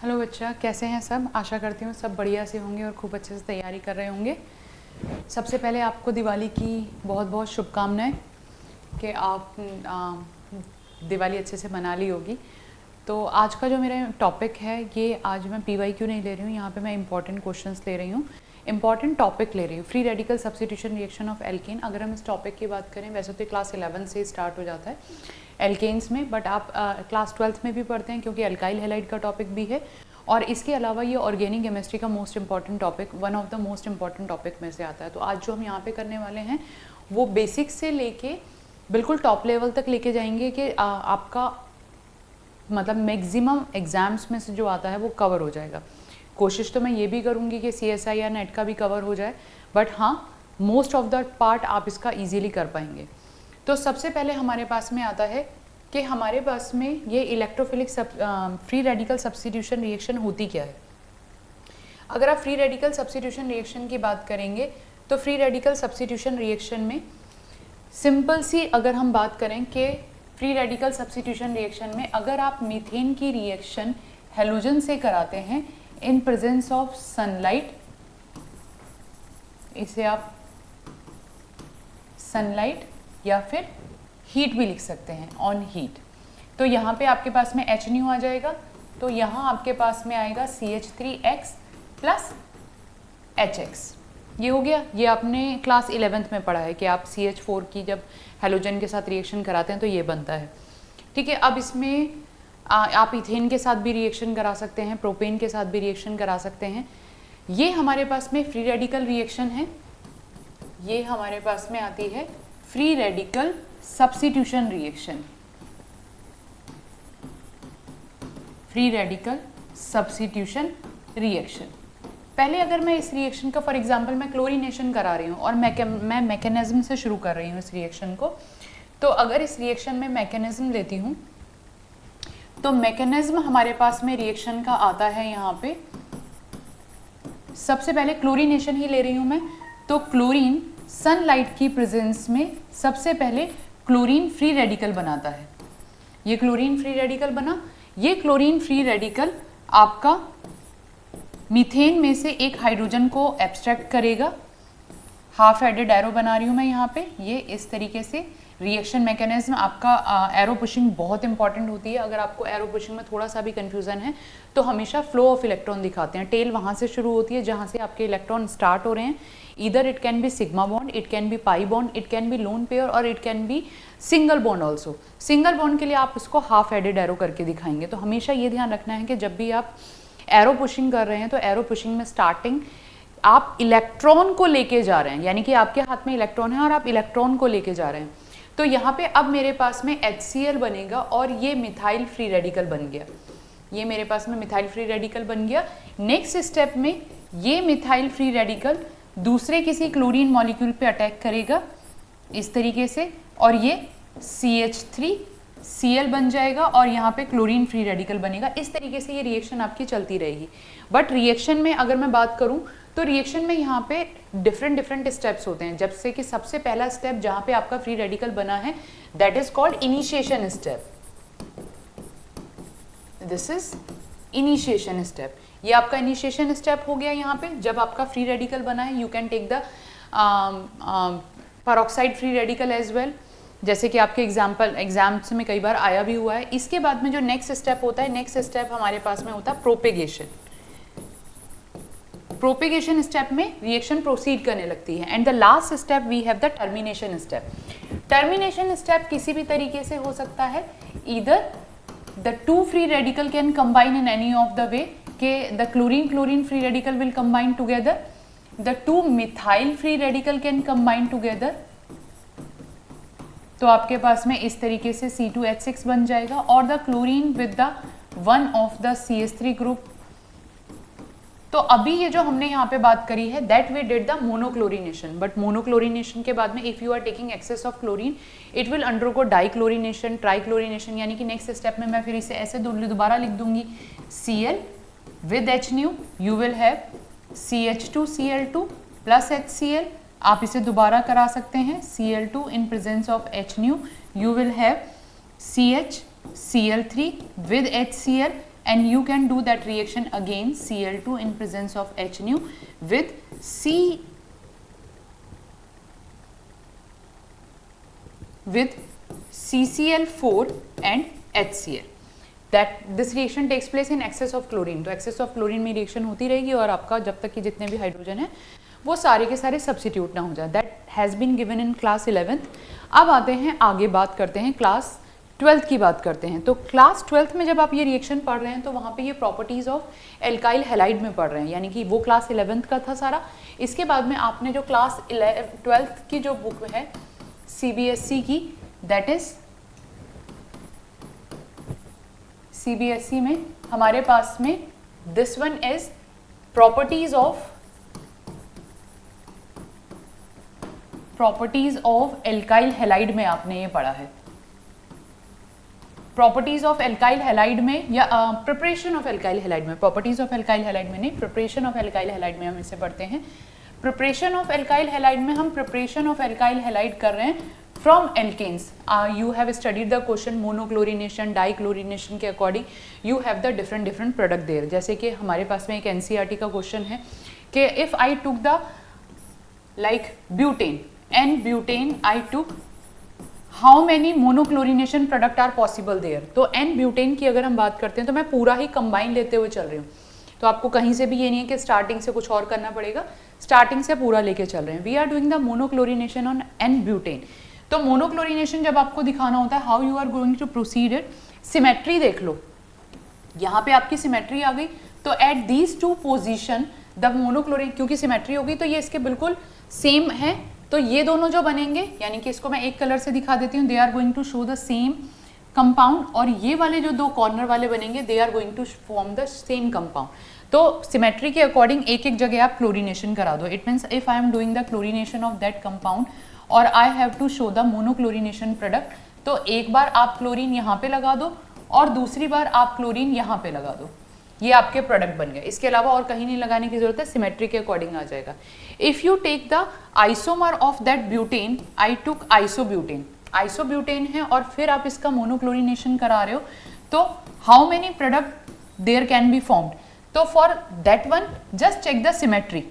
Hello बच्चा, कैसे हैं सब। आशा करती हूँ सब बढ़िया से होंगे और खूब अच्छे से तैयारी कर रहे होंगे। सबसे पहले आपको दिवाली की बहुत बहुत शुभकामनाएं कि आप दिवाली अच्छे से मना ली होगी। तो आज का जो मेरा टॉपिक है, ये आज मैं PYQ नहीं ले रही हूँ, यहाँ पे मैं इंपॉर्टेंट क्वेश्चंस ले रही हूँ, इंपॉर्टेंट टॉपिक ले रही हूँ, free radical substitution reaction of alkene. अगर हम इस टॉपिक की बात करें, वैसे तो क्लास 11 से स्टार्ट हो जाता है एल्केन्स में, बट आप क्लास 12th में भी पढ़ते हैं क्योंकि अल्काइल हैलाइड का टॉपिक भी है। और इसके अलावा ये ऑर्गेनिक केमिस्ट्री का most important topic, one of the most important topic में से आता है। तो आज जो हम यहाँ पे करने वाले हैं वो बेसिक से लेके बिल्कुल टॉप लेवल तक लेके जाएंगे कि आपका मतलब मैक्सिमम एग्जाम्स में से जो आता है वो कवर हो जाएगा। कोशिश तो मैं ये भी करूँगी कि CSI या नेट का भी कवर हो जाए, बट हाँ मोस्ट ऑफ द पार्ट आप इसका ईजीली कर पाएंगे। तो सबसे पहले हमारे पास में आता है कि हमारे पास में ये electrophilic free radical substitution reaction होती क्या है। अगर आप फ्री रेडिकल सब्स्टिट्यूशन रिएक्शन की बात करेंगे तो फ्री रेडिकल सब्स्टिट्यूशन रिएक्शन में सिंपल सी अगर हम बात करें कि फ्री रेडिकल सब्स्टिट्यूशन रिएक्शन में अगर आप मीथेन की रिएक्शन हेलोजन से कराते हैं इन प्रेजेंस ऑफ सनलाइट, इसे आप सनलाइट या फिर हीट भी लिख सकते हैं, ऑन हीट। तो यहाँ पे आपके पास में HNU आ जाएगा, तो यहाँ आपके पास में आएगा CH3X प्लस HX। ये हो गया, ये आपने क्लास 11th में पढ़ा है कि आप CH4 की जब हेलोजन के साथ रिएक्शन कराते हैं तो ये बनता है। ठीक है, अब इसमें आप इथेन के साथ भी रिएक्शन करा सकते हैं, प्रोपेन के साथ भी रिएक्शन करा सकते हैं। ये हमारे पास में फ्री रेडिकल रिएक्शन है, ये हमारे पास में आती है free radical substitution reaction, free radical substitution reaction. पहले अगर मैं इस रिएक्शन का फॉर एग्जांपल मैं क्लोरीनेशन करा रही हूँ और मैं मैकेनिज्म से शुरू कर रही हूँ इस रिएक्शन को, तो अगर इस रिएक्शन में मैकेनिज्म लेती हूँ तो मैकेनिज्म हमारे पास में रिएक्शन का आता है यहाँ पे। सबसे पहले क्लोरीनेशन ही ले रही हूँ मैं, तो क्लोरीन सनलाइट की प्रेजेंस में सबसे पहले क्लोरीन फ्री रेडिकल बनाता है। ये क्लोरीन फ्री रेडिकल बना, ये क्लोरीन फ्री रेडिकल आपका मीथेन में से एक हाइड्रोजन को एब्स्ट्रैक्ट करेगा। हाफ एडेड एरो बना रही हूँ मैं यहाँ पे, ये इस तरीके से रिएक्शन मैकेनिज्म आपका एरो पुशिंग बहुत इंपॉर्टेंट होती है। अगर आपको एरो पुशिंग में थोड़ा सा भी कंफ्यूजन है तो हमेशा फ्लो ऑफ इलेक्ट्रॉन दिखाते हैं। टेल वहाँ से शुरू होती है जहाँ से आपके इलेक्ट्रॉन स्टार्ट हो रहे हैं। Either it can be sigma bond, it can be pi bond, it can be lone pair और it can be single bond also. Single bond के लिए आप उसको हाफ एडेड एरो करके दिखाएंगे। तो हमेशा ये ध्यान रखना है कि जब भी आप एरो पुशिंग कर रहे हैं तो एरो पुशिंग में स्टार्टिंग आप इलेक्ट्रॉन को लेके जा रहे हैं, यानी कि आपके हाथ में इलेक्ट्रॉन है और आप इलेक्ट्रॉन को लेके जा रहे हैं। तो यहाँ पे अब मेरे पास में HCl बनेगा और ये मिथाइल फ्री रेडिकल बन गया, ये मेरे पास में मिथाइल फ्री रेडिकल बन गया। नेक्स्ट स्टेप में ये मिथाइल फ्री रेडिकल दूसरे किसी क्लोरीन मॉलिक्यूल पे अटैक करेगा इस तरीके से, और ये CH3Cl बन जाएगा और यहाँ पे क्लोरीन फ्री रेडिकल बनेगा। इस तरीके से ये रिएक्शन आपकी चलती रहेगी। बट रिएक्शन में अगर मैं बात करूँ तो रिएक्शन में यहाँ पे डिफरेंट स्टेप्स होते हैं। जब से कि सबसे पहला स्टेप जहाँ पे आपका फ्री रेडिकल बना है that is called initiation step, this is initiation step. ये आपका इनिशिएशन स्टेप हो गया। यहाँ पे जब आपका फ्री रेडिकल बना है you can take the peroxide free radical as well, जैसे कि आपके एग्जाम्स में कई बार आया भी हुआ है। इसके बाद में जो नेक्स्ट स्टेप होता है, नेक्स्ट स्टेप हमारे पास में होता है प्रोपेगेशन। प्रोपेगेशन स्टेप में रिएक्शन प्रोसीड करने लगती है and the last step we have the termination step. Termination step किसी भी तरीके से हो सकता है, either the two free radical can combine in any of the way के the chlorine free radical will combine together, the two methyl free radical can combine together. तो आपके पास में इस तरीके से C2H6 बन जाएगा और the chlorine with the one of the CH3 group. तो अभी ये जो हमने यहाँ पे बात करी है that we did the monochlorination, but monochlorination के बाद में if you are taking excess of chlorine it will undergo dichlorination, trichlorination, यानी कि नेक्स्ट स्टेप में मैं फिर इसे ऐसे दोबारा लिख दूंगी Cl with HNU, you will have CH2Cl2 plus HCl। आप इसे दोबारा करा सकते हैं, Cl2 in presence of HNU, you will have CHCl3 with HCl and you can do that reaction again Cl2 in presence of H nu with CCl4 and HCl. That this reaction takes place in excess of chlorine. तो excess of chlorine में reaction होती रहेगी और आपका जब तक कि जितने भी हाइड्रोजन हैं वो सारे के सारे सब्सिट्यूट ना हो जाए. That has been given in class 11th. अब आते हैं आगे, बात करते हैं क्लास 12th की बात करते हैं. तो क्लास 12th में जब आप ये रिएक्शन पढ़ रहे हैं तो वहाँ पे ये प्रॉपर्टीज़ ऑफ एल्काइल हैलाइड में पढ़ रहे हैं, यानी कि वो क्लास 11th का था सारा. इसके बाद में आपने जो क्लास 12th की जो बुक है CBSE की, दैट इज CBSE में हमारे पास में this one is properties of alkyl halide में आपने ये पढ़ा है. प्रॉपर्टीज ऑफ एल्काइल हैलाइड में या प्रिपरेशन ऑफ एल्काइल हैलाइड में, प्रॉपर्टीज ऑफ एल्काइल हैलाइड में नहीं, प्रिपरेशन ऑफ एल्काइल हैलाइड में हम इसे पढ़ते हैं. प्रिपरेशन ऑफ एल्काइल हैलाइड में हम प्रिपरेशन ऑफ एल्काइल हैलाइड कर रहे हैं from alkanes. You have studied the question monochlorination dichlorination के according you have the different product there. जैसे कि हमारे पास में एक NCERT का क्वेश्चन है कि if I took the like butane and butane I took how many monochlorination product are possible there. तो एन ब्यूटेन की अगर हम बात करते हैं तो मैं पूरा ही कंबाइन लेते हुए चल रही हूँ. तो आपको कहीं से भी ये नहीं है कि स्टार्टिंग से कुछ और करना पड़ेगा, स्टार्टिंग से पूरा लेके चल रहे हैं. We are doing the monochlorination on n butane. तो मोनोक्लोरिनेशन जब आपको दिखाना होता है how you are going to proceed it, symmetry देख लो, यहाँ पे आपकी सिमेट्री आ गई. तो at these two position the monochlorin, क्योंकि सिमेट्री होगी तो ये इसके बिल्कुल सेम है, तो ये दोनों जो बनेंगे, यानी कि इसको मैं एक कलर से दिखा देती हूँ, they are going to show the same compound. और ये वाले जो दो कॉर्नर वाले बनेंगे they are going to form the same compound. तो सिमेट्री के अकॉर्डिंग एक एक जगह आप क्लोरिनेशन करा दो. It means if I am doing the chlorination of that compound और I have to show the monochlorination product, तो एक बार आप क्लोरीन यहाँ पे लगा दो और दूसरी बार आप क्लोरीन यहाँ पे लगा दो, ये आपके प्रोडक्ट बन गए. इसके अलावा और कहीं नहीं लगाने की जरूरत है, सिमेट्री के अकॉर्डिंग आ जाएगा. If you take the isomer of that butane, I took isobutane, isobutane है और फिर आप इसका मोनोक्लोरिनेशन करा रहे हो, तो how many product there can be formed. तो for that one just check the symmetry.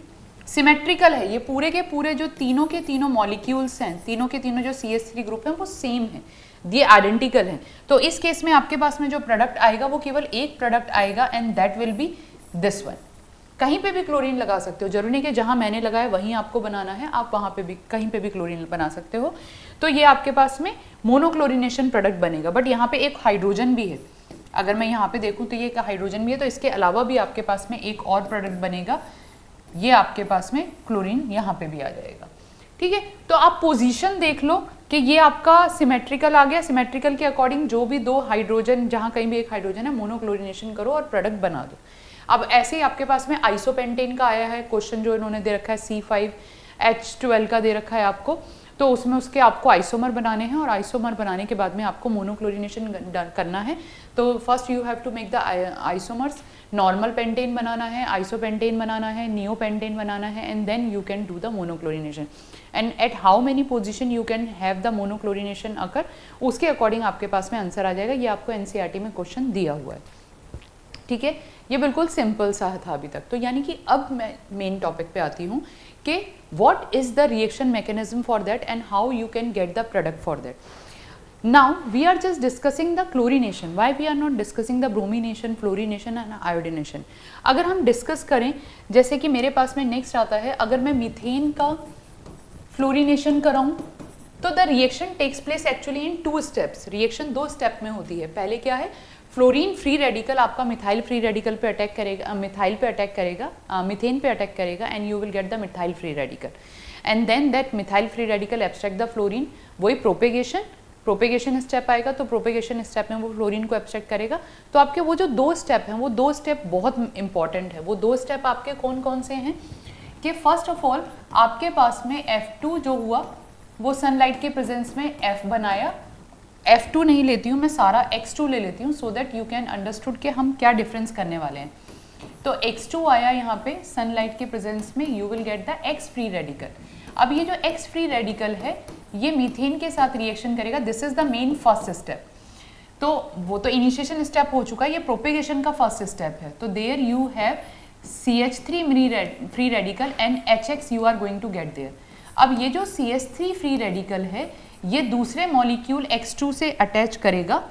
Symmetrical है, ये पूरे के पूरे जो तीनों के तीनों मॉलिक्यूल्स हैं, तीनों के तीनों जो CH3 ग्रुप हैं वो सेम है, ये आइडेंटिकल हैं. तो इस केस में आपके पास में जो प्रोडक्ट आएगा वो केवल एक प्रोडक्ट आएगा and that will B this one. कहीं पे भी क्लोरीन लगा सकते हो, जरूरी नहीं कि जहां मैंने लगाया वहीं आपको बनाना है, आप वहां पे भी कहीं पे भी क्लोरीन बना सकते हो. तो ये आपके पास में मोनोक्लोरिनेशन प्रोडक्ट बनेगा. बट यहाँ पे एक हाइड्रोजन भी है, अगर मैं यहाँ पे देखूँ तो ये एक हाइड्रोजन भी है, तो इसके अलावा भी आपके पास में एक और प्रोडक्ट बनेगा, ये आपके पास में क्लोरीन यहाँ पे भी आ जाएगा. ठीक है, तो आप पोजीशन देख लो कि ये आपका सिमेट्रिकल आ गया. सिमेट्रिकल के अकॉर्डिंग जो भी दो हाइड्रोजन, जहाँ कहीं भी एक हाइड्रोजन है, मोनोक्लोरिनेशन करो और प्रोडक्ट बना दो. अब ऐसे ही आपके पास में आइसोपेंटेन का आया है क्वेश्चन, जो इन्होंने दे रखा है C5H12 का दे रखा है आपको, तो उसमें उसके आपको आइसोमर बनाने हैं और आइसोमर बनाने के बाद में आपको मोनोक्लोरिनेशन करना है. तो first you have to make the isomers. Normal pentane बनाना है, आइसोपेंटेन बनाना है, नियोपेंटेन बनाना है, and then you can do the monochlorination. And at how many position you can have the monochlorination occur, उसके अकॉर्डिंग आपके पास में आंसर आ जाएगा. ये आपको NCERT में क्वेश्चन दिया हुआ है. ठीक है, ये बिल्कुल सिंपल सा था अभी तक. तो यानी कि अब मैं मेन टॉपिक पे आती हूँ कि what is the reaction mechanism for that and how you can get the product for that. Now we are just discussing the chlorination. Why we are not discussing the bromination, fluorination and iodination? अगर हम discuss करें, जैसे कि मेरे पास में next आता है, अगर मैं मीथेन का फ्लोरिनेशन कराऊं तो the reaction takes place actually in 2 steps. Reaction 2 step में होती है. पहले क्या है, फ्लोरीन फ्री रेडिकल आपका मिथाइल फ्री रेडिकल पे अटैक करेगा, मिथाइल पे अटैक करेगा, मीथेन पे अटैक करेगा and you will get the methyl free radical. And then that methyl free radical abstract the fluorine. वही प्रोपेगेशन स्टेप आएगा, तो प्रोपेगेशन स्टेप में वो फ्लोरीन को एब्स्ट्रैक्ट करेगा. तो आपके वो जो 2 स्टेप हैं, वो 2 स्टेप बहुत इंपॉर्टेंट है. वो 2 स्टेप आपके कौन कौन से हैं कि फर्स्ट ऑफ ऑल आपके पास में F2 जो हुआ वो सनलाइट के प्रेजेंस में F बनाया. F2 नहीं लेती हूँ मैं, सारा X2 ले लेती हूँ so that you can understood कि हम क्या डिफरेंस करने वाले हैं. तो X2 आया यहाँ पे सनलाइट के प्रेजेंस में, you will get the X free radical. अब ये जो X फ्री रेडिकल है ये मीथेन के साथ रिएक्शन करेगा. This is the main first step. तो वो तो इनिशिएशन स्टेप हो चुका है, ये प्रोपेगेशन का फर्स्ट स्टेप है। तो there you have CH3 free radical and HX you are going to get there. अब ये जो CH3 फ्री रेडिकल है ये दूसरे मॉलिक्यूल X2 से अटैच करेगा,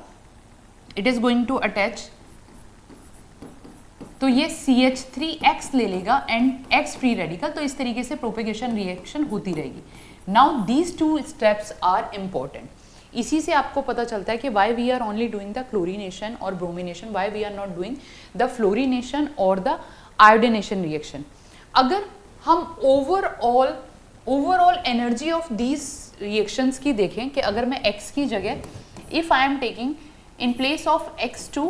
it is going to attach, तो ये CH3X ले लेगा एंड X फ्री रेडिकल, तो इस तरीके से प्रोपेगेशन रिएक्शन होती रहेगी। Now these two steps are important. इसी से आपको पता चलता है कि why we are only doing the chlorination और bromination, why we are not doing the fluorination और द आयोडिनेशन रिएक्शन। अगर हम overall energy of these reactions की देखें कि अगर मैं X की जगह if I am taking in place of X2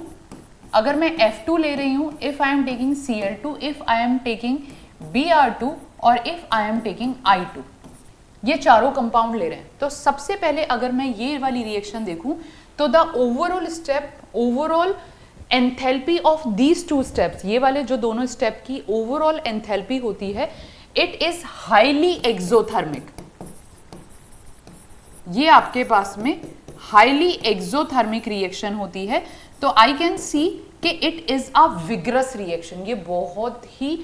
अगर मैं F2 ले रही हूँ, if I am taking Cl2, if I am taking Br2 और if I am taking I2, ये चारों कंपाउंड ले रहे हैं। तो सबसे पहले अगर मैं ये वाली रिएक्शन देखूं तो the overall enthalpy of these two steps, ये वाले जो दोनों स्टेप की ओवरऑल एंथैल्पी होती है, इट इज हाईली एक्सोथर्मिक। ये आपके पास में हाईली एक्सोथर्मिक रिएक्शन होती है। तो आई कैन सी कि it is a vigorous reaction, ये बहुत ही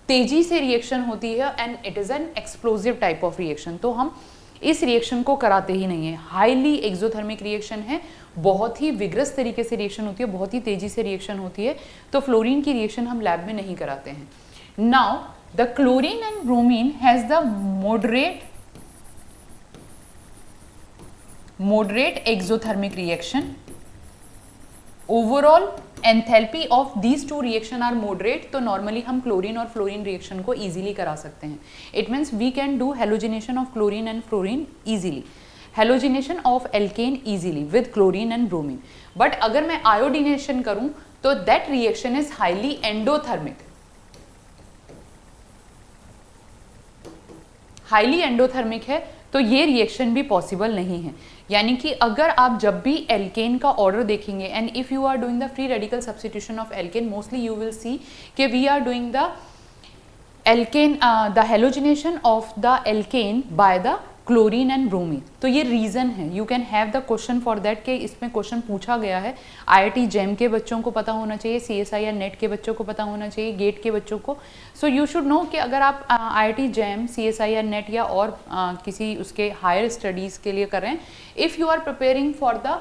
तेजी से रिएक्शन होती है and it is an explosive type of reaction. तो हम इस रिएक्शन को कराते ही नहीं है, हाईली एक्सोथर्मिक रिएक्शन है, बहुत ही विग्रस तरीके से रिएक्शन होती है, बहुत ही तेजी से रिएक्शन होती है। तो फ्लोरीन की रिएक्शन हम लैब में नहीं कराते हैं। Now the chlorine and bromine has the moderate exothermic reaction. Overall enthalpy of these two reaction are moderate, तो normally हम क्लोरीन और फ्लोरीन रिएक्शन को easily करा सकते हैं। It means we can do halogenation of chlorine and fluorine easily, halogenation of alkane easily with chlorine and bromine. But अगर मैं iodination करूं तो that reaction is highly endothermic. Highly endothermic है, तो ये रिएक्शन भी पॉसिबल नहीं है। यानी कि अगर आप जब भी एल्केन का ऑर्डर देखेंगे and if you are doing the free radical substitution of alkane, mostly you will see कि we are doing the alkane the halogenation of the alkane by the chlorine and bromine. तो ये reason है, you can have the question for that कि इसमें question पूछा गया है। IIT GeM के बच्चों को पता होना चाहिए, CSI या नेट के बच्चों को पता होना चाहिए, गेट के बच्चों को। सो यू शुड नो कि अगर आप IIT जेम, CSI या नेट या और किसी उसके हायर स्टडीज़ के लिए कर रहे हैं, if you are preparing for the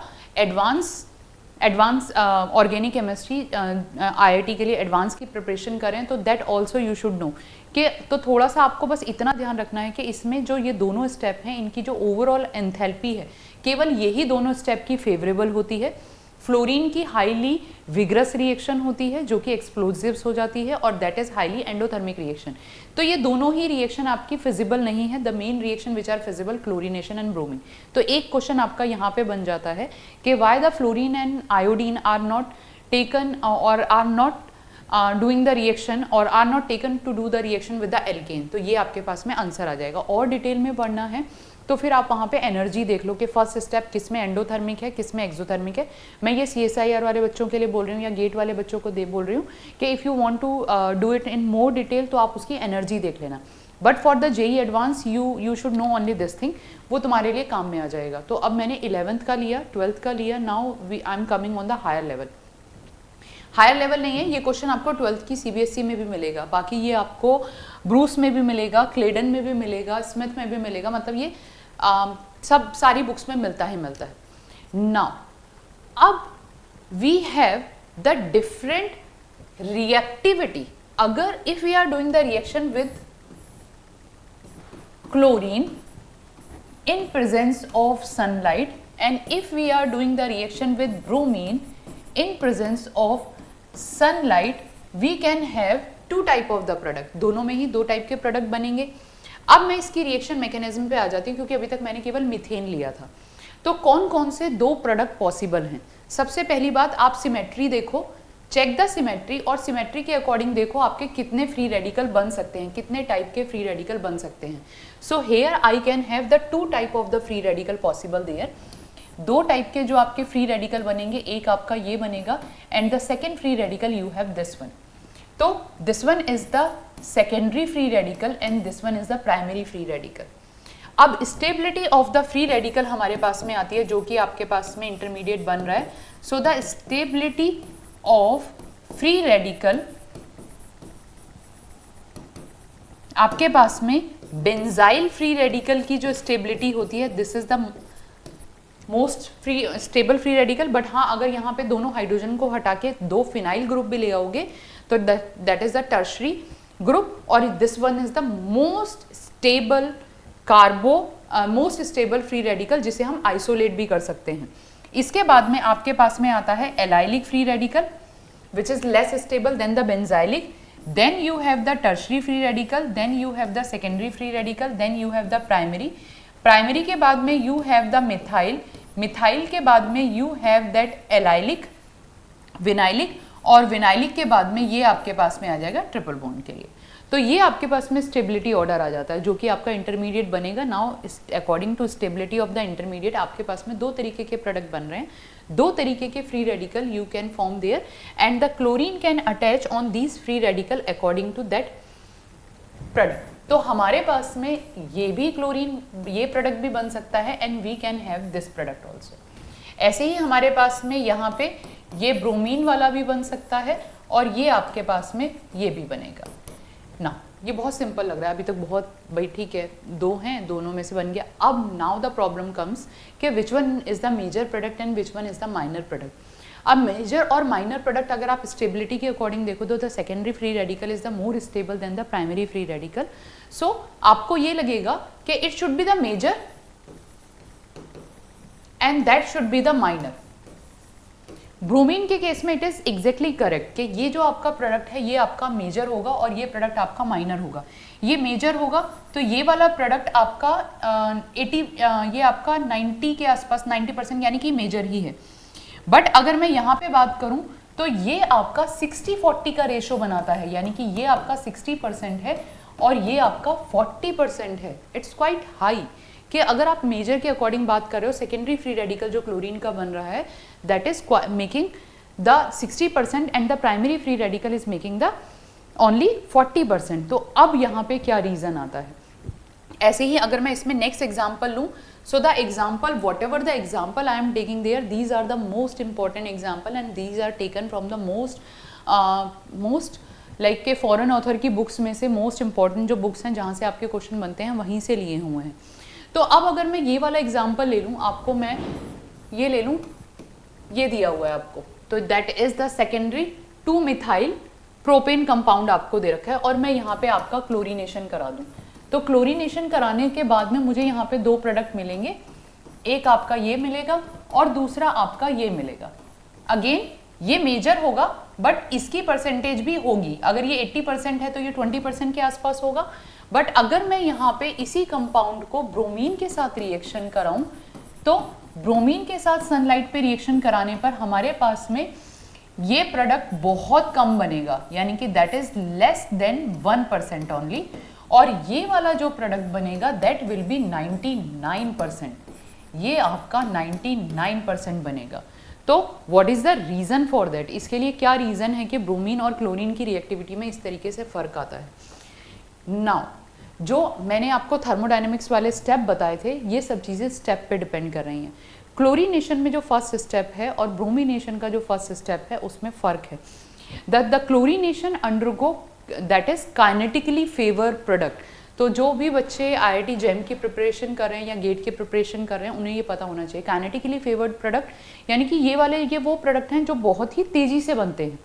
advance organic chemistry, IIT के लिए एडवांस की प्रिपरेशन करें, तो that also you should know कि तो थोड़ा सा आपको बस इतना ध्यान रखना है कि इसमें जो ये दोनों स्टेप हैं इनकी जो ओवरऑल एंथैल्पी है केवल यही दोनों स्टेप की फेवरेबल होती है। फ्लोरीन की हाईली विग्रस रिएक्शन होती है जो कि एक्सप्लोजिव्स हो जाती है और that is highly endothermic reaction. तो ये दोनों ही रिएक्शन आपकी फिजिबल नहीं है। The main reaction which are feasible chlorination and bromine. तो एक क्वेश्चन आपका यहाँ पे बन जाता है कि why the fluorine and iodine are not taken और are not doing the reaction और are not taken to do the reaction with the alkane. तो ये आपके पास में आंसर आ जाएगा। और डिटेल में पढ़ना है तो फिर आप वहाँ पे एनर्जी देख लो कि फर्स्ट स्टेप किस में एंडोथर्मिक है, किस में एक्सोथर्मिक है। मैं ये CSIR वाले बच्चों के लिए बोल रही हूँ या गेट वाले बच्चों को बोल रही हूँ कि if you want to do it in more detail तो आप उसकी एनर्जी देख लेना। But for the JEE advance you should know only this thing, वो तुम्हारे लिए काम में आ जाएगा। तो अब मैंने 11th का लिया, 12th का लिया, now I am coming on the higher level. Higher level नहीं है ये क्वेश्चन, आपको 12th की CBSE में भी मिलेगा, बाकी ये आपको ब्रूस में भी मिलेगा, क्लेडन में भी मिलेगा, स्मिथ में भी मिलेगा, मतलब ये सब सारी बुक्स में मिलता ही मिलता है। नाउ अब we have the different reactivity. अगर if we are doing the reaction with chlorine in presence of sunlight and if we are doing the reaction with bromine in presence of sunlight, we can have two type of the product। दोनों में ही दो type के product बनेंगे। अब मैं इसकी reaction mechanism पे आ जाती हूँ क्योंकि अभी तक मैंने केवल मीथेन लिया था। तो कौन कौन से दो प्रोडक्ट पॉसिबल हैं? सबसे पहली बात, आप सिमेट्री देखो, चेक द सिमेट्री और सिमेट्री के अकॉर्डिंग देखो आपके कितने फ्री रेडिकल बन सकते हैं, कितने टाइप के फ्री रेडिकल बन सकते हैं। So here I can have the two type of the free radical possible there. दो टाइप के जो आपके फ्री रेडिकल बनेंगे, एक आपका ये बनेगा and the second free radical you have this one. तो this one is the secondary free radical and this one is the primary free radical. अब stability of the free radical हमारे पास में आती है, जो कि आपके पास में इंटरमीडिएट बन रहा है. So the stability of free radical आपके पास में बेंजाइल फ्री रेडिकल की जो स्टेबिलिटी होती है, this is the most stable free radical. But हाँ, अगर यहाँ पे दोनों हाइड्रोजन को हटा के दो फिनाइल ग्रुप भी ले आओगे तो that is the tertiary group, और this one is the most stable most stable free radical, जिसे हम आइसोलेट भी कर सकते हैं. इसके बाद में आपके पास में आता है allylic free radical which is less stable than the benzylic. Then you have the tertiary free radical, then you have the secondary free radical, then you have the primary. Primary के बाद में you have the methyl, methyl के बाद में you have that allylic, vinylic, और vinylic के बाद में ये आपके पास में आ जाएगा ट्रिपल बॉन्ड के लिए. तो ये आपके पास में स्टेबिलिटी ऑर्डर आ जाता है, जो कि आपका इंटरमीडिएट बनेगा. Now according to stability of the intermediate आपके पास में दो तरीके के प्रोडक्ट बन रहे हैं, दो तरीके के free radical you can form there, and the chlorine can attach on these free radical according to that product. तो हमारे पास में ये भी क्लोरीन, ये प्रोडक्ट भी बन सकता है, and we can have this product also. ऐसे ही हमारे पास में यहाँ पे ये ब्रोमीन वाला भी बन सकता है, और ये आपके पास में ये भी बनेगा ना. ये बहुत सिंपल लग रहा है अभी तक, बहुत भाई ठीक है, दो हैं, दोनों में से बन गया. अब नाउ द प्रॉब्लम कम्स कि which one is the major product and which one is the minor product. अब मेजर और माइनर प्रोडक्ट अगर आप स्टेबिलिटी के अकॉर्डिंग देखो तो the secondary free radical is the more stable than the primary free radical. So आपको ये लगेगा कि it should be the major and that should be the minor. Bromine के केस में इट इज एग्जैक्टली करेक्ट कि ये जो आपका प्रोडक्ट है ये आपका मेजर होगा और ये प्रोडक्ट आपका माइनर होगा. ये मेजर होगा तो ये वाला प्रोडक्ट आपका 80 ये आपका 90 के आसपास 90% यानी कि मेजर ही है. बट अगर मैं यहाँ पे बात करूँ तो ये आपका 60-40 का रेशो बनाता है, यानी कि ये आपका 60% है और ये आपका 40% है. इट्स क्वाइट हाई कि अगर आप मेजर के अकॉर्डिंग बात कर रहे हो, सेकेंडरी फ्री रेडिकल जो क्लोरीन का बन रहा है that is making the 60% and the primary free radical is making the only 40%. तो अब यहाँ पे क्या रीजन आता है. ऐसे ही अगर मैं इसमें नेक्स्ट एग्जाम्पल लूँ, so the example, whatever the example I am taking there, these are the most important example and these are taken from the most like के फॉरेन ऑथर की बुक्स में से मोस्ट इंपॉर्टेंट जो books हैं जहाँ से आपके क्वेश्चन बनते हैं वहीं से लिए हुए हैं. तो अब अगर मैं ये वाला एग्जाम्पल ले लूँ, आपको मैं ये ले लूँ, ये दिया हुआ है आपको, तो that is the secondary two methyl propane compound आपको दे रखा है और मैं यहाँ पे आपका क्लोरीनेशन करा दूँ. तो क्लोरीनेशन कराने के बाद में मुझे यहाँ पे दो प्रोडक्ट मिलेंगे, एक आपका ये मिलेगा और दूसरा आपका ये मिलेगा. अगेन ये मेजर होगा बट इसकी परसेंटेज भी होगी. अगर ये 80% है तो ये 20% के आसपास होगा. बट अगर मैं यहाँ पे इसी कंपाउंड को ब्रोमीन के साथ रिएक्शन कराऊं तो ब्रोमीन के साथ सनलाइट पे रिएक्शन कराने पर हमारे पास में ये प्रोडक्ट बहुत कम बनेगा, यानी कि that is less than 1% only. और ये वाला जो प्रोडक्ट बनेगा दैट विल बी 99%. ये आपका 99% बनेगा. तो what is the reason for that, इसके लिए क्या रीजन है कि ब्रोमीन और क्लोरीन की रिएक्टिविटी में इस तरीके से फर्क आता है. नाउ जो मैंने आपको थर्मोडायनेमिक्स वाले स्टेप बताए थे, ये सब चीज़ें स्टेप पे डिपेंड कर रही हैं. क्लोरीनेशन में जो फर्स्ट स्टेप है और ब्रोमिनेशन का जो फर्स्ट स्टेप है उसमें फ़र्क है. The chlorination undergo that is kinetically favour product. तो जो भी बच्चे IIT जेम की प्रिपरेशन कर रहे हैं या गेट की प्रिपरेशन कर रहे हैं उन्हें ये पता होना चाहिए. काइनेटिकली फेवर्ड प्रोडक्ट यानी कि ये वाले ये वो प्रोडक्ट हैं जो बहुत ही तेज़ी से बनते हैं.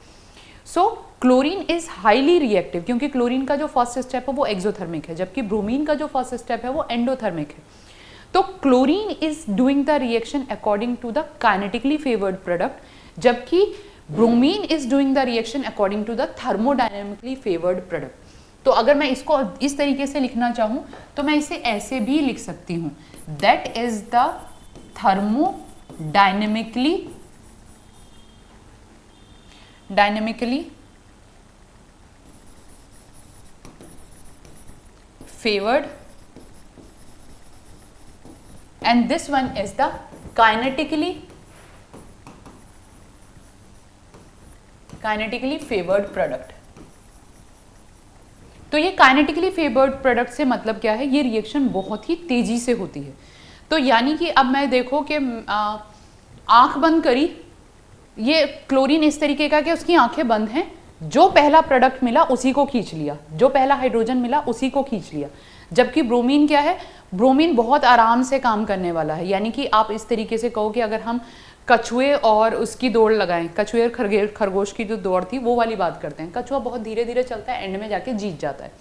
So chlorine is highly reactive क्योंकि क्लोरीन का जो फर्स्ट स्टेप है वो एक्सोथर्मिक है, जबकि ब्रोमीन का जो फर्स्ट स्टेप है वो एंडोथर्मिक है. तो chlorine is doing the reaction according to the kinetically favoured product, जबकि bromine is doing the reaction according to the thermodynamically favoured product. तो अगर मैं इसको इस तरीके से लिखना चाहूँ तो मैं इसे ऐसे भी लिख सकती हूँ, that is the thermodynamically favored and this one is the kinetically favored product. तो ये काइनेटिकली फेवर्ड प्रोडक्ट से मतलब क्या है, ये रिएक्शन बहुत ही तेजी से होती है। तो यानी कि अब मैं देखो कि आंख बंद करी, ये क्लोरीन इस तरीके का कि उसकी आंखें बंद हैं, जो पहला प्रोडक्ट मिला उसी को खींच लिया, जो पहला हाइड्रोजन मिला उसी को खींच लिया। जबकि ब्रोमीन क्या है, ब्रोमीन बहुत आराम से काम करने वाला है। यानी कि आप इस तरीके से कहो कि अगर हम कछुए और उसकी दौड़ लगाएं, कछुए और खरगोश की जो दौड़ थी वो वाली बात करते हैं। कछुआ बहुत धीरे धीरे चलता है, एंड में जाके जीत जाता है।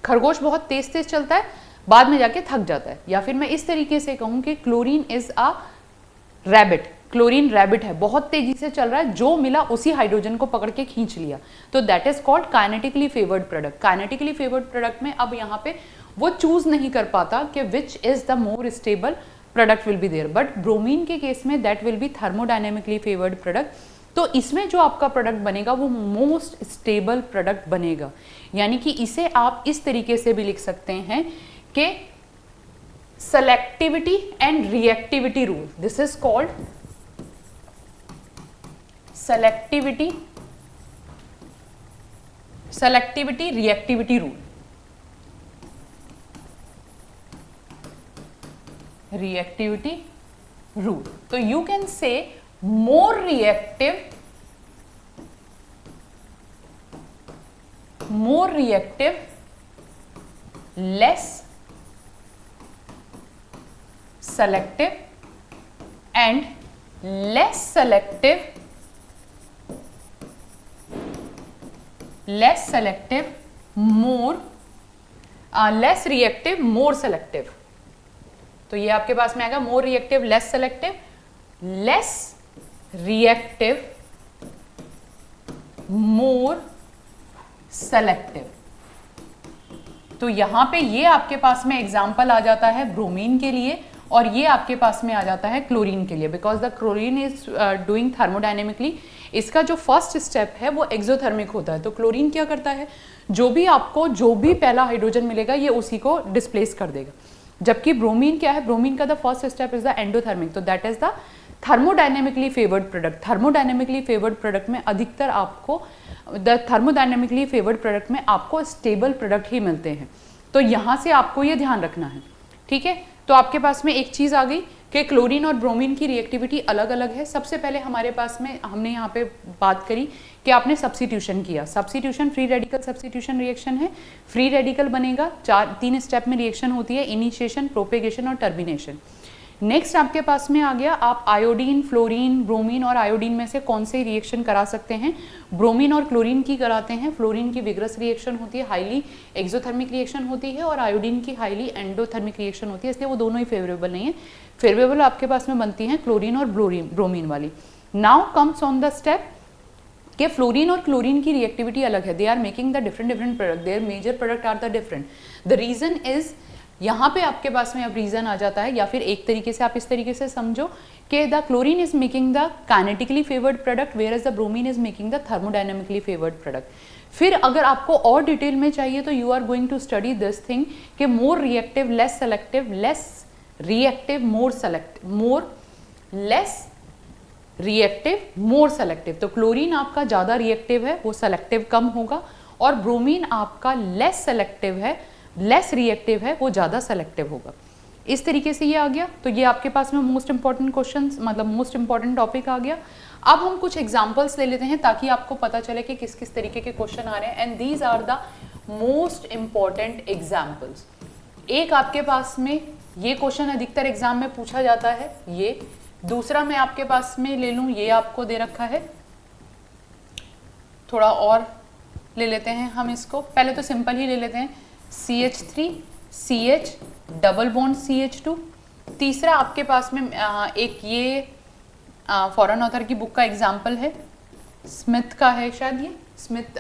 खरगोश बहुत तेज तेज चलता है, बाद में जाके थक जाता है। या फिर मैं इस तरीके से कहूँ कि chlorine is a rabbit, chlorine rabbit है, बहुत तेजी से चल रहा है, जो मिला उसी हाइड्रोजन को पकड़ के खींच लिया। तो that is called kinetically favoured product. Kinetically favoured product में अब यहाँ पे वो चूज नहीं कर पाता कि which is the more stable product will be there, but bromine के केस में that will be thermodynamically favoured product. तो इसमें जो आपका प्रोडक्ट बनेगा वो मोस्ट स्टेबल प्रोडक्ट बनेगा। यानी कि इसे आप इस तरीके से भी लिख सकते हैं कि selectivity and reactivity rule, this is called selectivity reactivity rule. Reactivity rule, तो you can say more reactive, less selective and less selective, more less reactive, more selective। तो ये आपके पास में आएगा more reactive, less selective, less reactive, more selective. तो यहां पे ये आपके पास में एग्जांपल आ जाता है ब्रोमीन के लिए, और ये आपके पास में आ जाता है क्लोरीन के लिए, because the chlorine is doing thermodynamically. इसका जो फर्स्ट स्टेप है वो एक्सोथर्मिक होता है। तो क्लोरीन क्या करता है, जो भी पहला हाइड्रोजन मिलेगा ये उसी को डिस्प्लेस कर देगा। जबकि ब्रोमीन क्या है, ब्रोमीन का the first step is the endothermic, तो that is the thermodynamically favoured product. Thermodynamically favoured product में अधिकतर आपको थर्मोडायनेमिकली फेवर्ड प्रोडक्ट में आपको स्टेबल प्रोडक्ट ही मिलते हैं। तो यहाँ से आपको ये ध्यान रखना है, ठीक है। तो आपके पास में एक चीज़ आ गई कि क्लोरीन और ब्रोमीन की रिएक्टिविटी अलग अलग है। सबसे पहले हमारे पास में हमने यहाँ पे बात करी कि आपने सब्स्टिट्यूशन किया। Substitution free radical substitution reaction है। फ्री रेडिकल बनेगा, 3 स्टेप में रिएक्शन होती है, इनिशिएशन, प्रोपेगेशन और टर्मिनेशन। नेक्स्ट आपके पास में आ गया, आप आयोडीन, फ्लोरीन, ब्रोमीन और आयोडीन में से कौन से रिएक्शन करा सकते हैं। ब्रोमीन और क्लोरीन की कराते हैं। फ्लोरीन की विग्रस रिएक्शन होती है, हाईली एक्सोथर्मिक रिएक्शन होती है, और आयोडीन की हाईली एंडोथर्मिक रिएक्शन होती है, इसलिए वो दोनों ही फेवरेबल नहीं है। फेवरेबल आपके पास में बनती हैं क्लोरीन और ब्रोमीन वाली। Now comes on the step कि फ्लोरीन और क्लोरीन की रिएक्टिविटी अलग है। They are making the different product, their major product are the different. The reason is, यहाँ पे आपके पास में अब रीजन आ जाता है, या फिर एक तरीके से आप इस तरीके से समझो कि the chlorine is making the kinetically favoured product, where as the bromine is making the thermodynamically favoured product. फिर अगर आपको और डिटेल में चाहिए तो you are going to study this thing कि more reactive, less selective, less reactive, more less reactive, more selective. तो chlorine आपका ज़्यादा रिएक्टिव है, वो सेलेक्टिव कम होगा, और ब्रोमीन आपका लेस सेलेक्टिव है, लेस रिएक्टिव है, वो ज़्यादा सेलेक्टिव होगा। इस तरीके से ये आ गया। तो ये आपके पास में मोस्ट इंपॉर्टेंट क्वेश्चंस, मतलब मोस्ट इंपॉर्टेंट टॉपिक आ गया। अब हम कुछ एग्जांपल्स ले लेते हैं ताकि आपको पता चले कि किस किस तरीके के क्वेश्चन आ रहे हैं, and these are the most important examples. एक आपके पास में ये क्वेश्चन अधिकतर एग्जाम में पूछा जाता है, ये दूसरा मैं आपके पास में ले लूँ, ये आपको दे रखा है। थोड़ा और ले लेते हैं हम इसको, पहले तो सिंपल ही ले लेते हैं, CH3 CH double bond CH2। तीसरा आपके पास में एक ये फॉरेन ऑथर की बुक का एग्जाम्पल है, स्मिथ का है शायद, ये स्मिथ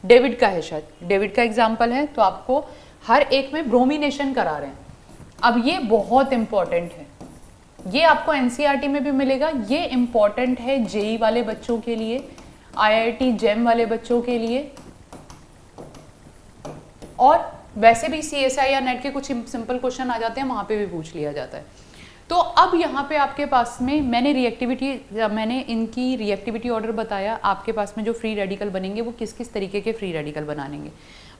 डेविड का है शायद, डेविड का एग्जाम्पल है। तो आपको हर एक में ब्रोमिनेशन करा रहे हैं। अब ये बहुत इंपॉर्टेंट है, ये आपको NCERT में भी मिलेगा, ये इंपॉर्टेंट है JEE वाले बच्चों के लिए, IIT JEM वाले बच्चों के लिए, और वैसे भी CSI या नेट के कुछ सिंपल क्वेश्चन आ जाते हैं, वहाँ पे भी पूछ लिया जाता है। तो अब यहाँ पे आपके पास में मैंने इनकी रिएक्टिविटी ऑर्डर बताया। आपके पास में जो फ्री रेडिकल बनेंगे वो किस किस तरीके के फ्री रेडिकल बनाएंगे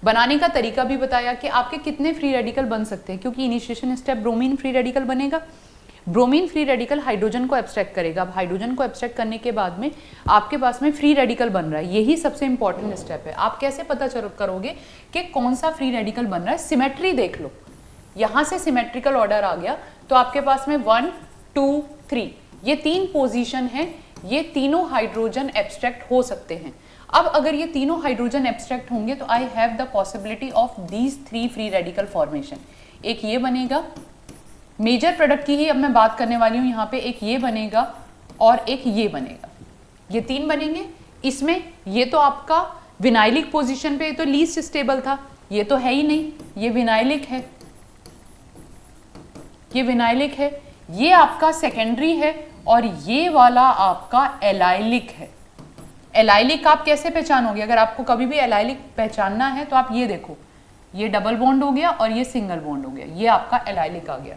बनाने का तरीका भी बताया कि आपके कितने फ्री रेडिकल बन सकते हैं, क्योंकि initiation step bromine free radical बनेगा। ब्रोमीन फ्री रेडिकल हाइड्रोजन को एब्स्ट्रैक्ट करेगा। अब हाइड्रोजन को एब्स्ट्रैक्ट करने के बाद में आपके पास में फ्री रेडिकल बन रहा है, यही सबसे इंपॉर्टेंट स्टेप है। आप कैसे पता करोगे कि कौन सा फ्री रेडिकल बन रहा है? सिमेट्री देख लो, यहाँ से सिमेट्रिकल ऑर्डर आ गया तो आपके पास में 1 2 3 ये 3 पोजीशन है, ये तीनों हाइड्रोजन एब्स्ट्रैक्ट हो सकते हैं। अब अगर ये तीनों हाइड्रोजन एब्स्ट्रैक्ट होंगे तो I have the possibility of these 3 free radical formation. एक ये बनेगा, मेजर प्रोडक्ट की ही अब मैं बात करने वाली हूँ यहाँ पे, एक ये बनेगा और एक ये बनेगा, ये 3 बनेंगे। इसमें ये तो आपका विनाइलिक पोजीशन पे तो लीस्ट स्टेबल था, ये तो है ही नहीं, ये विनाइलिक है, ये विनाइलिक है, ये आपका सेकेंडरी है और ये वाला आपका एलाइलिक है। एलाइलिक आप कैसे पहचानोगे? अगर आपको कभी भी एलाइलिक पहचानना है तो आप ये देखो, ये डबल बॉन्ड हो गया और ये सिंगल बॉन्ड हो गया, ये आपका एलाइलिक आ गया।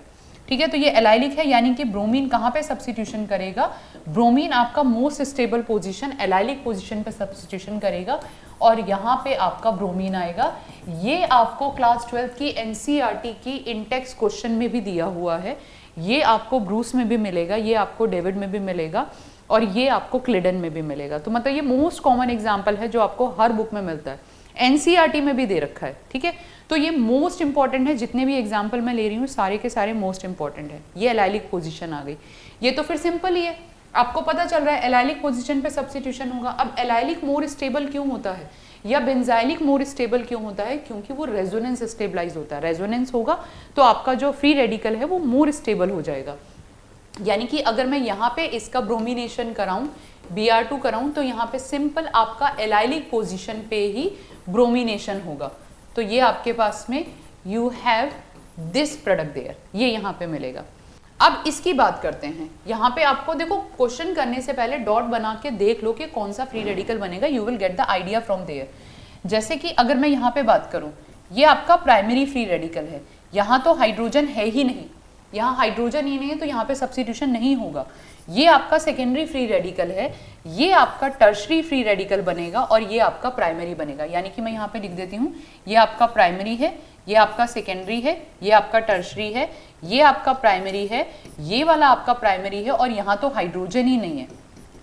ठीक है, तो ये एलाइलिक है, यानी कि ब्रोमीन कहाँ पे सब्स्टिट्यूशन करेगा? ब्रोमीन आपका most stable position allylic position पे सब्स्टिट्यूशन करेगा और यहाँ पे आपका ब्रोमीन आएगा। ये आपको क्लास 12 की एनसीईआरटी की इंटेक्स क्वेश्चन में भी दिया हुआ है, ये आपको ब्रूस में भी मिलेगा, ये आपको डेविड में भी मिलेगा और ये आपको क्लिडन में भी मिलेगा। तो मतलब ये मोस्ट कॉमन एग्जाम्पल है जो आपको हर बुक में मिलता है, एनसीईआरटी में भी दे रखा है। ठीक है, तो ये मोस्ट इंपॉर्टेंट है, जितने भी एग्जाम्पल मैं ले रही हूँ सारे के सारे मोस्ट इंपॉर्टेंट है। ये एलाइलिक पोजीशन आ गई, ये तो फिर सिंपल ही है, आपको पता चल रहा है एलाइलिक पोजीशन पे सब्स्टिट्यूशन होगा। अब एलाइलिक मोर स्टेबल क्यों होता है या बेंजाइलिक मोर स्टेबल क्यों होता है? क्योंकि वो रेजोनेंस स्टेबलाइज होता है, रेजोनेंस होगा तो आपका जो फ्री रेडिकल है वो मोर स्टेबल हो जाएगा। यानी कि अगर मैं यहाँ पे इसका ब्रोमिनेशन कराऊं, Br2 कराऊं, तो यहाँ पे सिंपल आपका एलाइलिक पोजीशन पे ही ब्रोमिनेशन होगा। तो ये आपके पास में you have this product there, ये यहाँ पे मिलेगा। अब इसकी बात करते हैं, यहाँ पे आपको देखो क्वेश्चन करने से पहले डॉट बना के देख लो कि कौन सा फ्री रेडिकल बनेगा, you will get the idea from there. जैसे कि अगर मैं यहाँ पे बात करूँ, ये आपका प्राइमरी फ्री रेडिकल है, यहाँ तो हाइड्रोजन है ही नहीं, यहाँ हाइड्रोजन ही नहीं है तो यहाँ पे सब्स्टिट्यूशन नहीं होगा। ये आपका सेकेंडरी फ्री रेडिकल है, ये आपका टर्शरी फ्री रेडिकल बनेगा और ये आपका प्राइमरी बनेगा। यानी कि मैं यहाँ पे लिख देती हूँ, ये आपका प्राइमरी है, ये आपका सेकेंडरी है, ये आपका टर्शरी है, ये आपका प्राइमरी है, ये वाला आपका प्राइमरी है और यहाँ तो हाइड्रोजन ही नहीं है,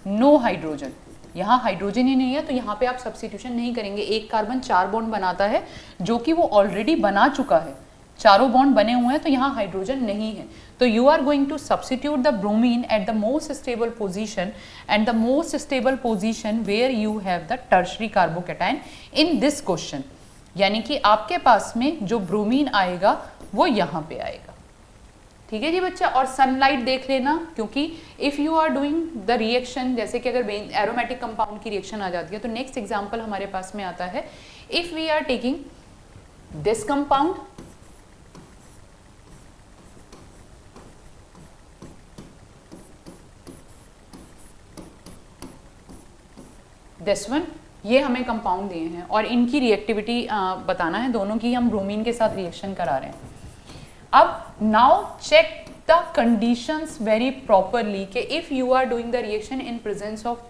नो हाइड्रोजन, यहाँ हाइड्रोजन ही नहीं है तो यहाँ पे आप सब्स्टिट्यूशन नहीं करेंगे। एक कार्बन 4 बॉन्ड बनाता है जो कि वो ऑलरेडी बना चुका है, चारों बॉन्ड बने हुए हैं तो यहाँ हाइड्रोजन नहीं है। तो you are going to substitute the bromine at the most stable position and the most stable position where you have the tertiary carbocation in this question. यानी कि आपके पास में जो ब्रोमीन आएगा वो यहाँ पे आएगा। ठीक है जी बच्चा, और सनलाइट देख लेना, क्योंकि if you are doing the reaction, जैसे कि अगर एरोमेटिक कंपाउंड की रिएक्शन आ जाती है तो नेक्स्ट एग्जांपल हमारे पास में आता है, if we are taking this compound, this one, ये हमें कंपाउंड दिए हैं और इनकी रिएक्टिविटी बताना है, दोनों की हम ब्रोमीन के साथ रिएक्शन करा रहे हैं। अब now check the conditions very properly कि if you are doing the reaction in presence of,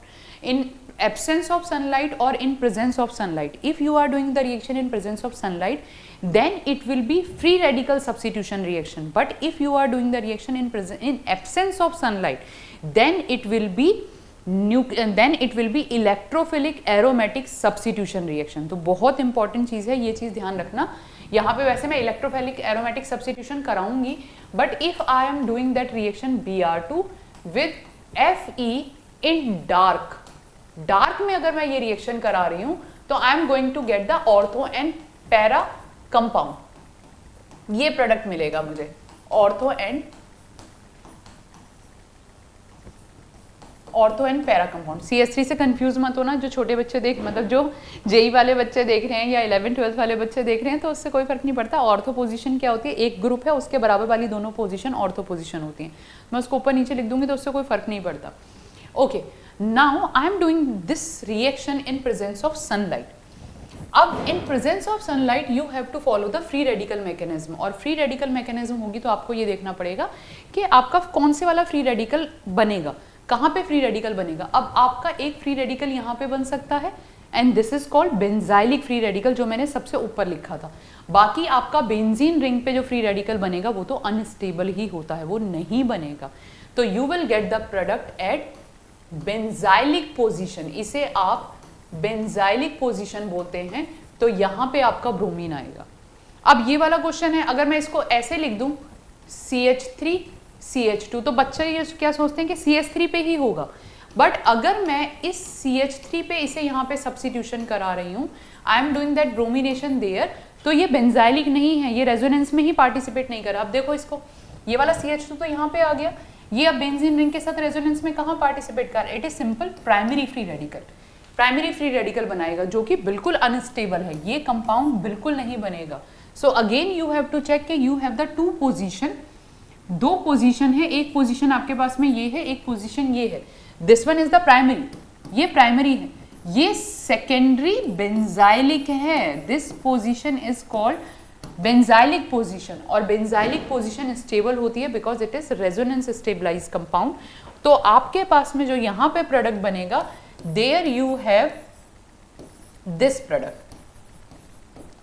in absence of sunlight or in presence of sunlight. If you are doing the reaction in presence of sunlight, then it will be free radical substitution reaction. But if you are doing the reaction in absence of sunlight, then it will be electrophilic aromatic substitution reaction. तो बहुत important चीज़ है, ये चीज़ ध्यान रखना। यहाँ पे वैसे मैं इलेक्ट्रोफिलिक एरोमेटिक सब्स्टिट्यूशन कराऊंगी, but if I am doing that reaction Br2 with Fe in dark, dark में अगर मैं ये रिएक्शन करा रही हूं तो I am going to get the ortho and para compound, ये प्रोडक्ट मिलेगा मुझे, ortho and para compound. CS3 से कंफ्यूज मत होना, जो छोटे बच्चे देख, मतलब जो जेई वाले बच्चे देख रहे हैं या 11-12 वाले बच्चे देख रहे हैं तो उससे कोई फर्क नहीं पड़ता। ऑर्थो पोजीशन क्या होती है, एक ग्रुप है उसके बराबर वाली दोनों पोजीशन ऑर्थो पोजीशन होती हैं। मैं उसको ऊपर नीचे लिख दूंगी तो उससे कोई फर्क नहीं पड़ता। Okay, now I am doing this reaction in presence of sunlight. अब in presence of sunlight you have to follow the free radical mechanism, और फ्री रेडिकल मैकेनिज्म होगी तो आपको ये देखना पड़ेगा कि आपका कौन से वाला फ्री रेडिकल बनेगा, कहाँ पे फ्री रेडिकल बनेगा। अब आपका एक फ्री रेडिकल यहाँ पे बन सकता है, and this is called benzylic free radical, जो मैंने सबसे ऊपर लिखा था। बाकी आपका बेंजीन रिंग पे जो फ्री रेडिकल बनेगा वो तो अनस्टेबल ही होता है, वो नहीं बनेगा। तो you will get the product at benzylic position, इसे आप बेंजाइलिक पोजीशन बोलते हैं। तो यहां पे आपका ब्रोमीन आएगा। अब ये वाला क्वेश्चन है, अगर मैं इसको ऐसे लिख दूं CH3 CH2, तो बच्चे ये क्या सोचते हैं कि CH3 पे ही होगा, बट अगर मैं इस CH3 पे इसे यहाँ पे सब्स्टिट्यूशन करा रही हूँ, I am doing that bromination there, तो ये बेंजाइलिक नहीं है, ये रेजोनेंस में ही पार्टिसिपेट नहीं करा। अब देखो इसको, ये वाला CH2 तो यहाँ पे आ गया, ये अब बेंजीन रिंग के साथ रेजोनेंस में कहाँ पार्टिसिपेट कर रहा है? It is simple primary free radical, primary free radical बनाएगा, जो कि बिल्कुल अनस्टेबल है, ये कंपाउंड बिल्कुल नहीं बनेगा। So again you have to check कि you have the two position, दो पोजीशन है, एक पोजीशन आपके पास में ये है, एक पोजीशन ये है। This one is the primary, ये प्राइमरी है, ये सेकेंडरी बेंजाइलिक है। This position is called benzylic position, और बेंजाइलिक पोजीशन स्टेबल होती है because it is resonance stabilize compound. तो आपके पास में जो यहाँ पे प्रोडक्ट बनेगा, there you have this product.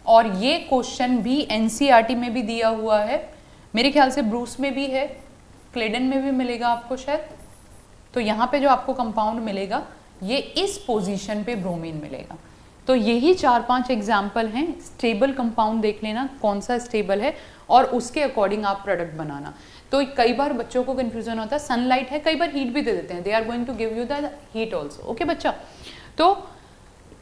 और ये क्वेश्चन भी एनसीईआरटी में भी दिया हुआ है, मेरे ख्याल से ब्रूस में भी है, क्लेडन में भी मिलेगा आपको शायद। तो यहाँ पे जो आपको कंपाउंड मिलेगा, ये इस पोजीशन पे ब्रोमीन मिलेगा। तो यही 4-5 एग्जाम्पल हैं। स्टेबल कंपाउंड देख लेना कौन सा स्टेबल है, और उसके अकॉर्डिंग आप प्रोडक्ट बनाना। तो कई बार बच्चों को कंफ्यूजन होता है, सनलाइट है, कई बार हीट भी दे देते हैं, they are going to give you the heat also. Okay बच्चा, तो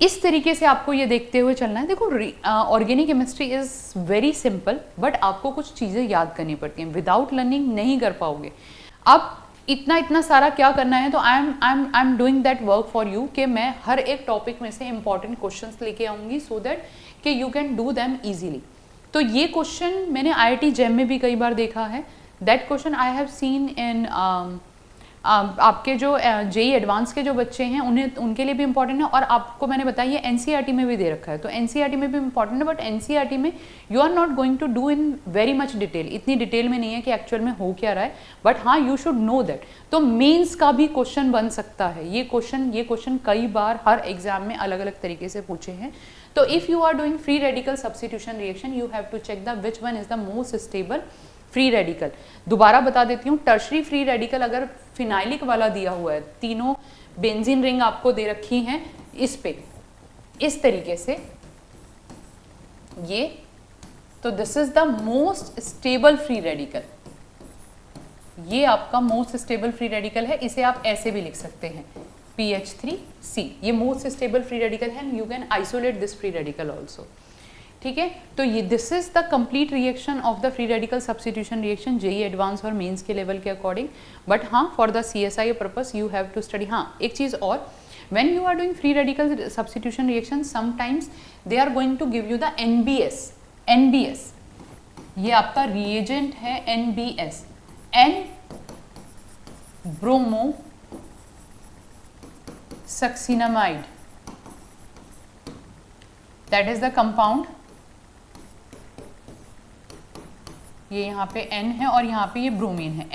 इस तरीके से आपको ये देखते हुए चलना है। देखो organic chemistry is very simple, but आपको कुछ चीज़ें याद करनी पड़ती हैं, विदाउट लर्निंग नहीं कर पाओगे। अब इतना सारा क्या करना है, तो I am doing that work for you, कि मैं हर एक टॉपिक में से इंपॉर्टेंट क्वेश्चंस लेके आऊँगी, सो दैट कि you can do them easily. तो ये क्वेश्चन मैंने IIT JEM में भी कई बार देखा है। That question I have seen in आपके जो JEE एडवांस के जो बच्चे हैं उनके लिए भी इंपॉर्टेंट है, और आपको मैंने बताया ये NCERT में भी दे रखा है, तो NCERT में भी इंपॉर्टेंट है, बट NCERT में you are not going to do in very much detail, इतनी डिटेल में नहीं है कि एक्चुअल में हो क्या रहा है, बट हाँ यू शुड नो दैट। तो मेंस का भी क्वेश्चन बन सकता है, ये क्वेश्चन कई बार हर एग्जाम में अलग अलग तरीके से पूछे हैं। तो if you are doing free radical substitution reaction, you have to check the which one is the most stable free radical. दोबारा बता देती हूँ, टर्शरी फ्री रेडिकल अगर फिनाइलिक वाला दिया हुआ है, तीनों बेंजीन रिंग आपको दे रखी हैं इस पे, इस तरीके से ये, तो this is the most stable free radical, ये आपका मोस्ट स्टेबल फ्री रेडिकल है। इसे आप ऐसे भी लिख सकते हैं PH3C, ये मोस्ट स्टेबल फ्री रेडिकल है, you can isolate this free radical also. ठीक है, तो ये this is the complete reaction of the free radical substitution reaction JEE advance और मेंस के लेवल के अकॉर्डिंग। बट हाँ, for the CSI purpose you have to study. हाँ, एक चीज़ और, when you are doing free radical substitution reaction, sometimes they are going to give you the NBS, ये आपका रिएजेंट है NBS, N bromo succinimide, that is the compound. ये यहाँ पे N है और यहाँ पे ये ब्रोमीन है,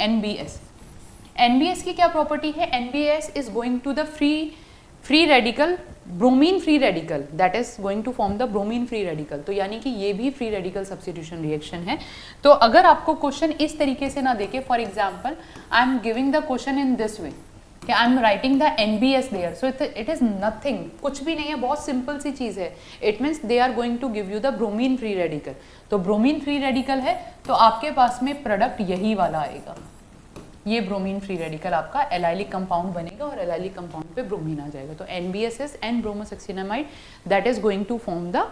NBS की क्या प्रॉपर्टी है? NBS is going to the free radical, bromine free radical, that is going to form the bromine free radical. तो यानी कि ये भी फ्री रेडिकल सब्स्टिट्यूशन रिएक्शन है। तो अगर आपको क्वेश्चन इस तरीके से ना देके, for example I am giving the question in this way कि I am writing the NBS there, so it is nothing, कुछ भी नहीं है, बहुत सिंपल सी चीज़ है। It means they are going to give you the bromine free radical. तो ब्रोमीन फ्री रेडिकल है, तो आपके पास में प्रोडक्ट यही वाला आएगा, ये ब्रोमीन फ्री रेडिकल आपका एलाइलिक कंपाउंड बनेगा, और एलाइलिक कंपाउंड पे ब्रोमीन आ जाएगा। तो NBS is N bromosuccinimide, that is going to form the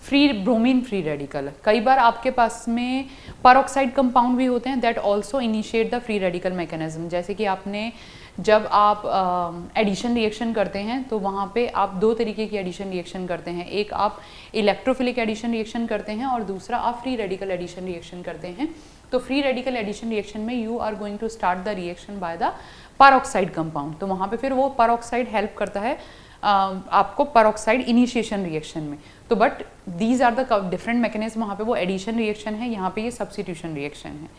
bromine free radical. कई बार आपके पास में परऑक्साइड कंपाउंड भी होते हैं, that also initiate the free radical mechanism. जैसे कि आपने जब आप एडिशन रिएक्शन करते हैं, तो वहाँ पे आप दो तरीके की एडिशन रिएक्शन करते हैं, एक आप इलेक्ट्रोफिलिक एडिशन रिएक्शन करते हैं, और दूसरा आप फ्री रेडिकल एडिशन रिएक्शन करते हैं। तो फ्री रेडिकल एडिशन रिएक्शन में you are going to start the reaction by the peroxide compound, तो वहाँ पे फिर वो परऑक्साइड हेल्प करता है आपको परऑक्साइड इनिशिएशन रिएक्शन में। तो but these are the different mechanism, वहाँ पे वो एडिशन रिएक्शन है, यहाँ पे ये सब्स्टिट्यूशन रिएक्शन है।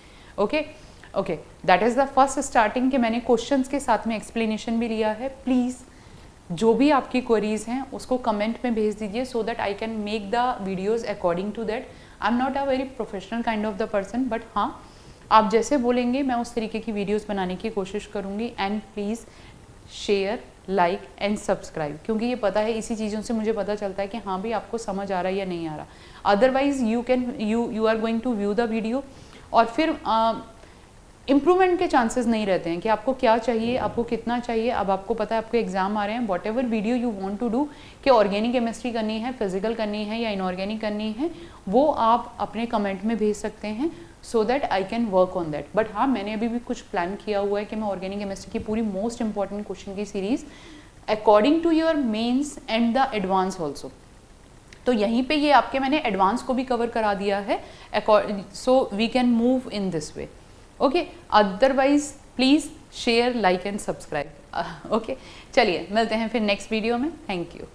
Okay, that is the first starting, कि मैंने क्वेश्चंस के साथ में एक्सप्लेनेशन भी लिया है। प्लीज़ जो भी आपकी क्वेरीज हैं उसको कमेंट में भेज दीजिए, so that I can make the videos according to that. I am not a very professional kind of the person, but हाँ, आप जैसे बोलेंगे मैं उस तरीके की वीडियोज़ बनाने की कोशिश करूँगी। And please share, like and subscribe, क्योंकि ये पता है, इसी चीज़ों से मुझे पता चलता है कि हाँ भी आपको समझ आ रहा है या नहीं आ रहा। Otherwise you are going to view the video और फिर इम्प्रूवमेंट के चांसेस नहीं रहते हैं कि आपको क्या चाहिए, आपको कितना चाहिए। अब आपको पता है आपको एग्जाम आ रहे हैं, whatever video you want to do, कि ऑर्गेनिक केमिस्ट्री करनी है, फिजिकल करनी है या इनऑर्गेनिक करनी है, वो आप अपने कमेंट में भेज सकते हैं, सो that I can work on that. But हाँ, मैंने अभी भी कुछ प्लान किया हुआ है कि मैं ऑर्गेनिक केमिस्ट्री की पूरी मोस्ट इंपॉर्टेंट क्वेश्चन की series according to your mains and the advance also, तो यहीं पे ये आपके मैंने एडवांस को भी कवर करा दिया है, so we can move in this way. Okay, otherwise please share, like and subscribe. Okay, चलिए मिलते हैं फिर नेक्स्ट वीडियो में। Thank you.